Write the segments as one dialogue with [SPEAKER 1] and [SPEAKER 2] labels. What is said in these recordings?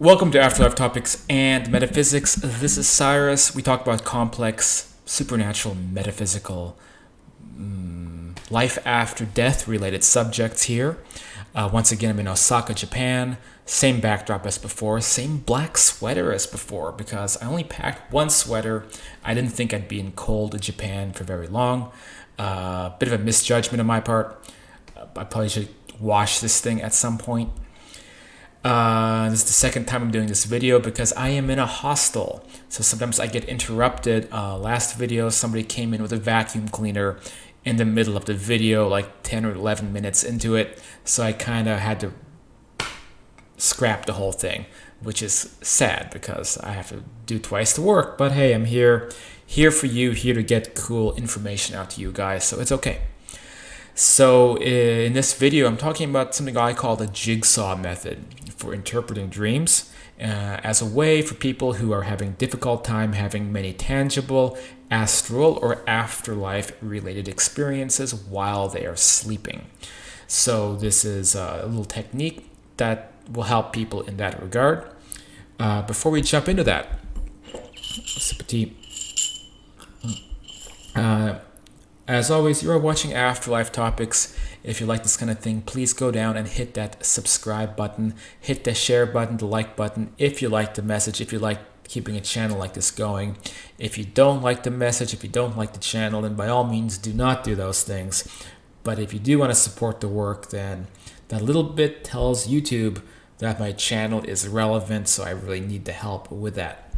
[SPEAKER 1] Welcome to Afterlife Topics and Metaphysics. This is Cyrus. We talk about complex, supernatural, metaphysical, life after death related subjects here. Once again, I'm in Osaka, Japan. Same backdrop as before, same black sweater as before because I only packed one sweater. I didn't think I'd be in cold Japan for very long. Bit of a misjudgment on my part. I probably should wash this thing at some point. This is the second time I'm doing this video because I am in a hostel. So sometimes I get interrupted. Last video, somebody came in with a vacuum cleaner in the middle of the video, like 10 or 11 minutes into it. So I kind of had to scrap the whole thing, which is sad because I have to do twice the work. But hey, I'm here for you, here to get cool information out to you guys. So it's okay. So in this video, I'm talking about something I call the jigsaw method for interpreting dreams as a way for people who are having difficult time having many tangible, astral, or afterlife related experiences while they are sleeping. So this is a little technique that will help people in that regard. Before we jump into that, sip of tea. As always, you are watching Afterlife Topics. If you like this kind of thing, please go down and hit that subscribe button, hit the share button, the like button, if you like the message, if you like keeping a channel like this going. If you don't like the message, if you don't like the channel, then by all means do not do those things. But if you do want to support the work, then that little bit tells YouTube that my channel is relevant, so I really need the help with that.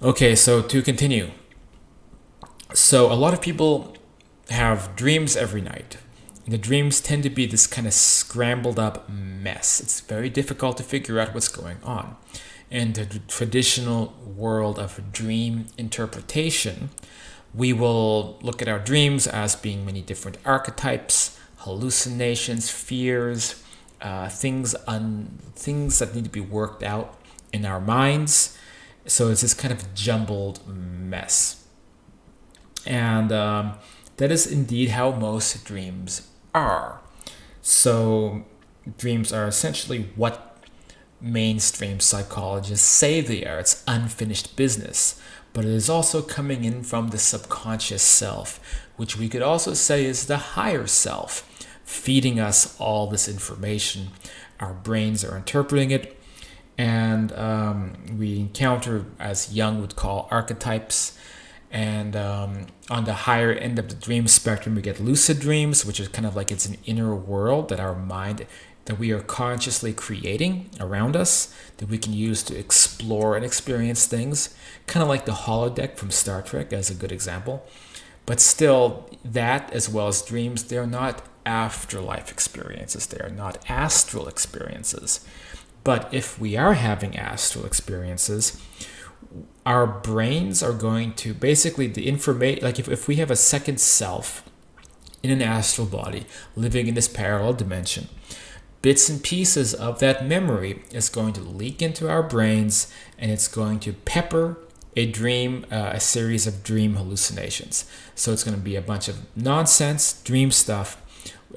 [SPEAKER 1] Okay, so to continue. So a lot of people have dreams every night. And the dreams tend to be this kind of scrambled up mess. It's very difficult to figure out what's going on. In the traditional world of dream interpretation, we will look at our dreams as being many different archetypes, hallucinations, fears, things that need to be worked out in our minds. So it's this kind of jumbled mess. And that is indeed how most dreams are. So dreams are essentially what mainstream psychologists say they are. It's unfinished business. But it is also coming in from the subconscious self, which we could also say is the higher self, feeding us all this information. Our brains are interpreting it. And we encounter, as Jung would call, archetypes. And on the higher end of the dream spectrum, we get lucid dreams, which is kind of like it's an inner world that our mind, that we are consciously creating around us, that we can use to explore and experience things, kind of like the holodeck from Star Trek as a good example. But still, that as well as dreams, they're not afterlife experiences. They are not astral experiences. But if we are having astral experiences, our brains are going to basically the information, like if we have a second self in an astral body living in this parallel dimension, bits and pieces of that memory is going to leak into our brains, and it's going to pepper a dream, a series of dream hallucinations. So it's going to be a bunch of nonsense dream stuff,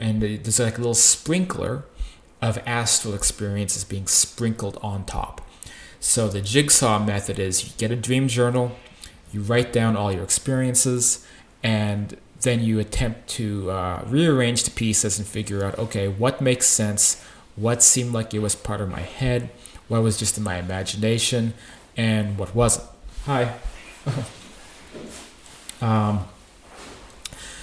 [SPEAKER 1] and there's like a little sprinkler of astral experiences being sprinkled on top. So the jigsaw method is you get a dream journal, you write down all your experiences, and then you attempt to rearrange the pieces and figure out, okay, what makes sense, what seemed like it was part of my head, what was just in my imagination, and what wasn't. Hi.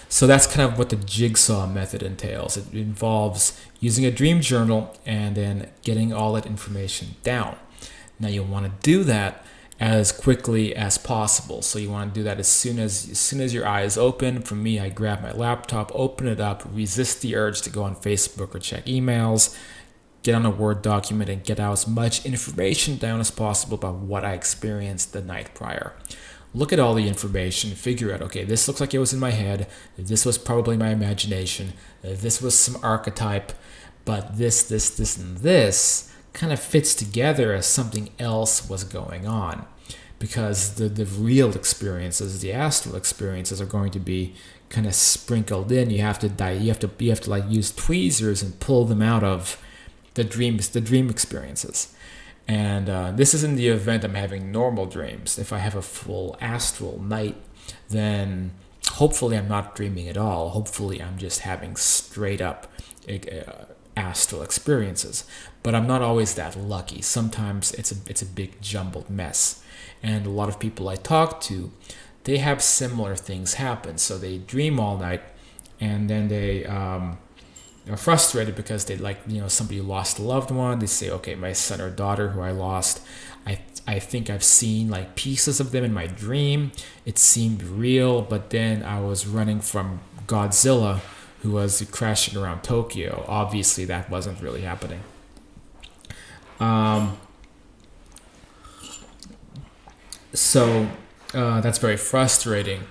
[SPEAKER 1] So that's kind of what the jigsaw method entails. It involves using a dream journal and then getting all that information down. Now you'll want to do that as quickly as possible. So you want to do that as soon as your eyes open. For me, I grab my laptop, open it up, resist the urge to go on Facebook or check emails, get on a Word document and get out as much information down as possible about what I experienced the night prior. Look at all the information, figure out, okay, this looks like it was in my head, this was probably my imagination, this was some archetype, but this, and this kind of fits together as something else was going on, because the real experiences, the astral experiences, are going to be kind of sprinkled in. You have to like use tweezers and pull them out of the dream experiences. And this is in the event I'm having normal dreams. If I have a full astral night, then hopefully I'm not dreaming at all. Hopefully I'm just having straight up astral experiences. But I'm not always that lucky. Sometimes it's a big jumbled mess. And a lot of people I talk to, they have similar things happen. So they dream all night, and then they are frustrated because they somebody lost a loved one. They say, okay, my son or daughter who I lost, I think I've seen like pieces of them in my dream. It seemed real, but then I was running from Godzilla who was crashing around Tokyo. Obviously that wasn't really happening. So that's very frustrating.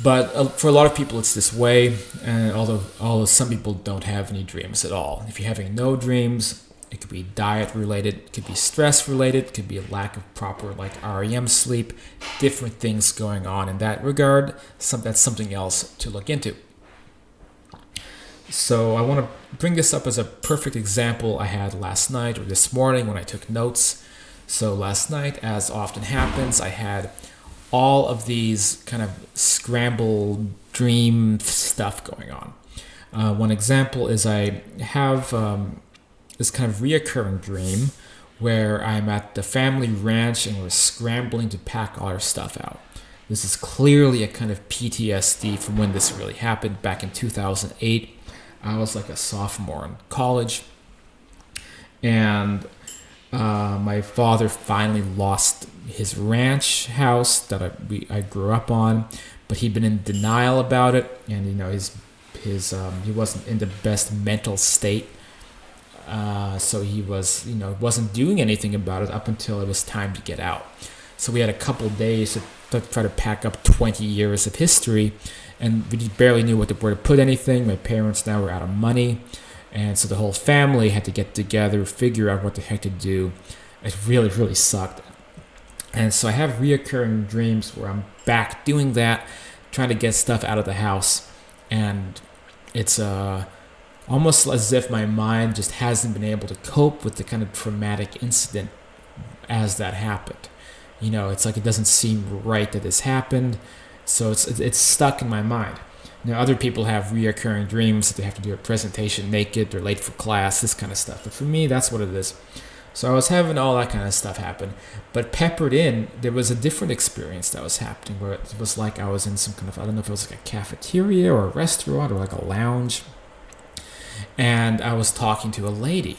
[SPEAKER 1] But for a lot of people, it's this way. And although some people don't have any dreams at all. If you're having no dreams, it could be diet related, it could be stress related, it could be a lack of proper REM sleep, different things going on in that regard. That's something else to look into. So I want to bring this up as a perfect example I had last night or this morning when I took notes. So last night, as often happens, I had all of these kind of scrambled dream stuff going on. One example is I have this kind of reoccurring dream where I'm at the family ranch and we're scrambling to pack all our stuff out. This is clearly a kind of PTSD from when this really happened back in 2008. I was like a sophomore in college, and my father finally lost his ranch house that I grew up on, but he'd been in denial about it, and he wasn't in the best mental state, so he wasn't doing anything about it up until it was time to get out. So we had a couple of days to try to pack up 20 years of history, and we barely knew where to put anything. My parents now were out of money, and so the whole family had to get together, figure out what the heck to do. It really, really sucked. And so I have reoccurring dreams where I'm back doing that, trying to get stuff out of the house, and it's almost as if my mind just hasn't been able to cope with the kind of traumatic incident as that happened. It's like it doesn't seem right that this happened, so it's stuck in my mind. Now, other people have reoccurring dreams that they have to do a presentation naked, they're late for class, this kind of stuff. But for me, that's what it is. So I was having all that kind of stuff happen. But peppered in, there was a different experience that was happening where it was like I was in some kind of, I don't know if it was like a cafeteria or a restaurant or like a lounge. And I was talking to a lady.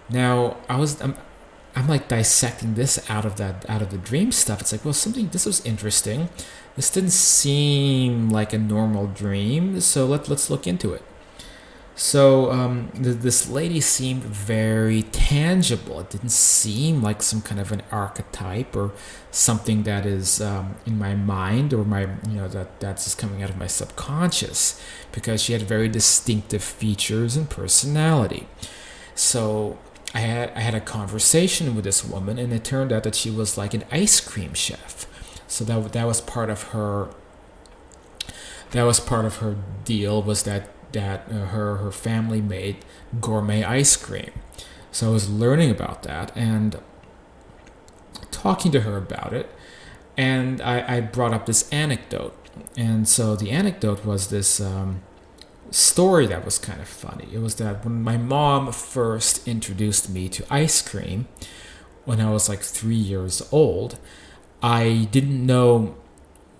[SPEAKER 1] Now, I'm like dissecting this out of the dream stuff. It's like, well, this was interesting. This didn't seem like a normal dream, so let's look into it. So this lady seemed very tangible. It didn't seem like some kind of an archetype or something that is in my mind or that's just coming out of my subconscious, because she had very distinctive features and personality. So I had a conversation with this woman, and it turned out that she was like an ice cream chef. So that was part of her. That was part of her deal, was that her family made gourmet ice cream. So I was learning about that and talking to her about it, and I brought up this anecdote. And so the anecdote was this story that was kind of funny. It was that when my mom first introduced me to ice cream when I was like 3 years old, I didn't know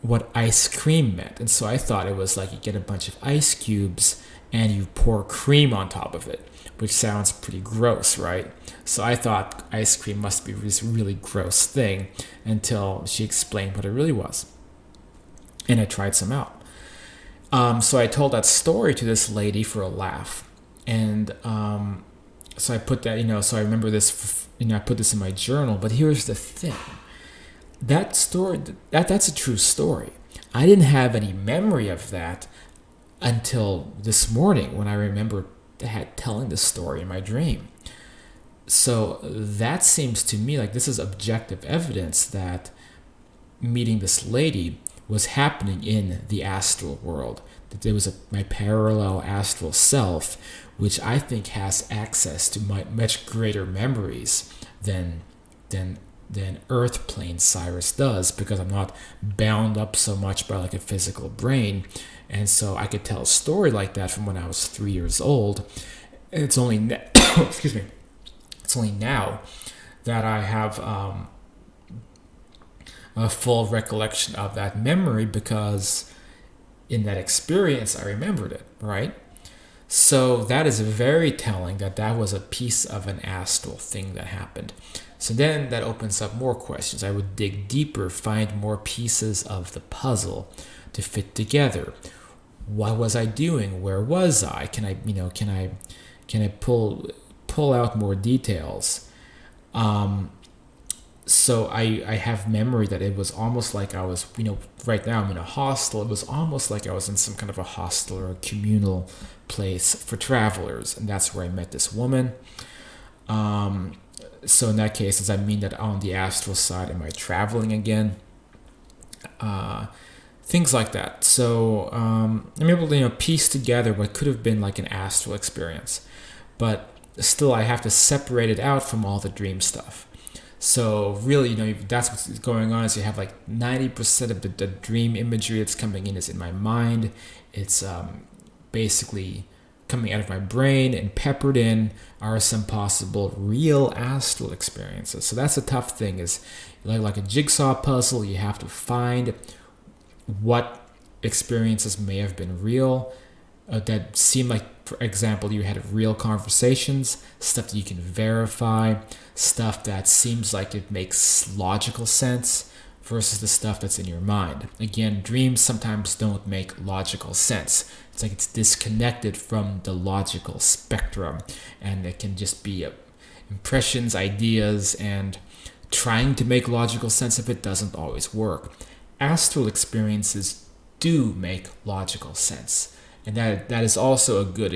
[SPEAKER 1] what ice cream meant. And so I thought it was like you get a bunch of ice cubes and you pour cream on top of it, which sounds pretty gross, right? So I thought ice cream must be this really gross thing until she explained what it really was. And I tried some out. So I told that story to this lady for a laugh. And so I put that, so I remember this, I put this in my journal. But here's the thing. That story, that's a true story. I didn't have any memory of that until this morning when I remembered telling this story in my dream. So that seems to me like this is objective evidence that meeting this lady was happening in the astral world. That there was my parallel astral self, which I think has access to much greater memories than than than earth plane Cyrus does, because I'm not bound up so much by like a physical brain. And so I could tell a story like that from when I was 3 years old. And it's only excuse me, it's only now that I have a full recollection of that memory, because in that experience I remembered it, right? So that is very telling that that was a piece of an astral thing that happened. So then that opens up more questions. I would dig deeper, find more pieces of the puzzle to fit together. What was I doing? Where was I? Can I pull out more details? So I have memory that it was almost like I was, right now I'm in a hostel. It was almost like I was in some kind of a hostel or a communal place for travelers, and that's where I met this woman. So in that case, does that mean that on the astral side, am I traveling again? Things like that. So I'm able to piece together what could have been like an astral experience, but still I have to separate it out from all the dream stuff. So really, that's what's going on, is you have like 90% of the dream imagery that's coming in is in my mind. It's basically coming out of my brain, and peppered in are some possible real astral experiences. So that's the tough thing, is like a jigsaw puzzle, you have to find what experiences may have been real, that seem like, for example, you had real conversations, stuff that you can verify, stuff that seems like it makes logical sense, versus the stuff that's in your mind. Again, dreams sometimes don't make logical sense. It's like it's disconnected from the logical spectrum, and it can just be impressions, ideas, and trying to make logical sense of it doesn't always work. Astral experiences do make logical sense, and that is also a good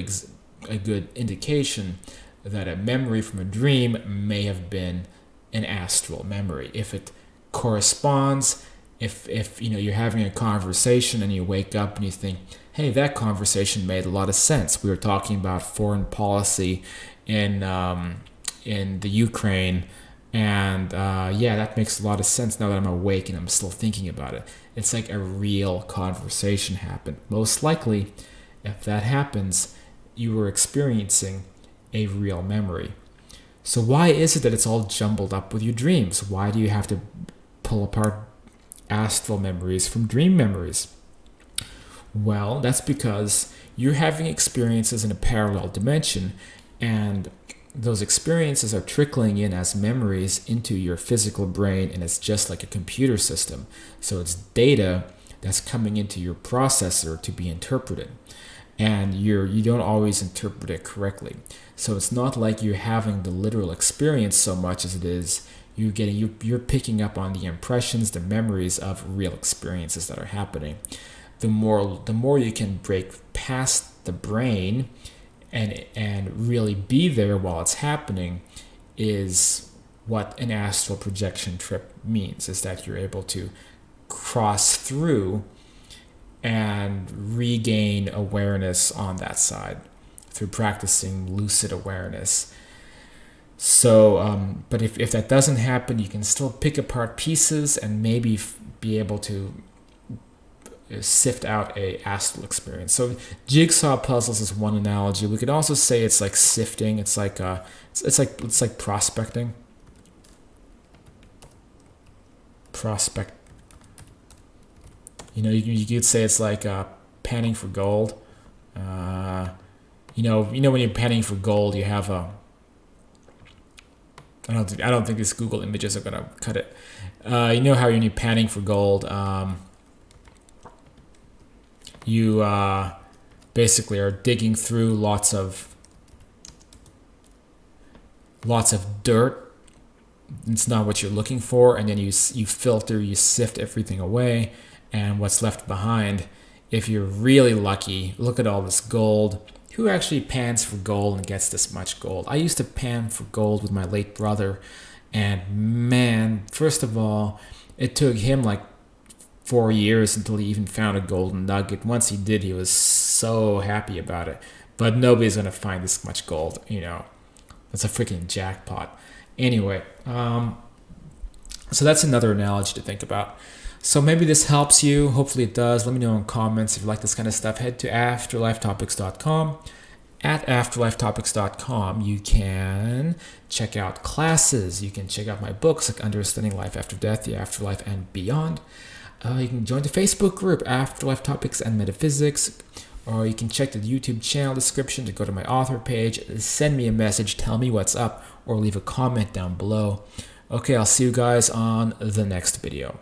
[SPEAKER 1] indication that a memory from a dream may have been an astral memory. If it corresponds, if you're having a conversation and you wake up and you think, hey, that conversation made a lot of sense. We were talking about foreign policy in the Ukraine, and that makes a lot of sense now that I'm awake and I'm still thinking about it. It's like a real conversation happened. Most likely, if that happens, you were experiencing a real memory. So why is it that it's all jumbled up with your dreams? Why do you have to pull apart astral memories from dream memories? Well, that's because you're having experiences in a parallel dimension, and those experiences are trickling in as memories into your physical brain, and it's just like a computer system. So it's data that's coming into your processor to be interpreted, and you don't always interpret it correctly. So it's not like you're having the literal experience so much as it is you're picking up on the impressions, the memories of real experiences that are happening. The more you can break past the brain and really be there while it's happening, is what an astral projection trip means, is that you're able to cross through and regain awareness on that side through practicing lucid awareness. So, but if that doesn't happen, you can still pick apart pieces and maybe be able to sift out a astral experience. So jigsaw puzzles is one analogy. We could also say it's like sifting. It's like it's like prospecting. Prospect. You could say it's like panning for gold. When you're panning for gold, you have a. I don't think these Google images are gonna cut it. You know how when you're panning for gold, you basically are digging through lots of dirt. It's not what you're looking for, and then you filter, you sift everything away, and what's left behind, if you're really lucky, look at all this gold. Who actually pans for gold and gets this much gold? I used to pan for gold with my late brother, and man, first of all, it took him like 4 years until he even found a golden nugget. Once he did, he was so happy about it. But nobody's gonna find this much gold, That's a freaking jackpot. Anyway, so that's another analogy to think about. So maybe this helps you. Hopefully it does. Let me know in comments if you like this kind of stuff. Head to afterlifetopics.com. At afterlifetopics.com, you can check out classes. You can check out my books like Understanding Life After Death, The Afterlife, and Beyond. You can join the Facebook group, Afterlife Topics and Metaphysics. Or you can check the YouTube channel description to go to my author page. Send me a message, tell me what's up, or leave a comment down below. Okay, I'll see you guys on the next video.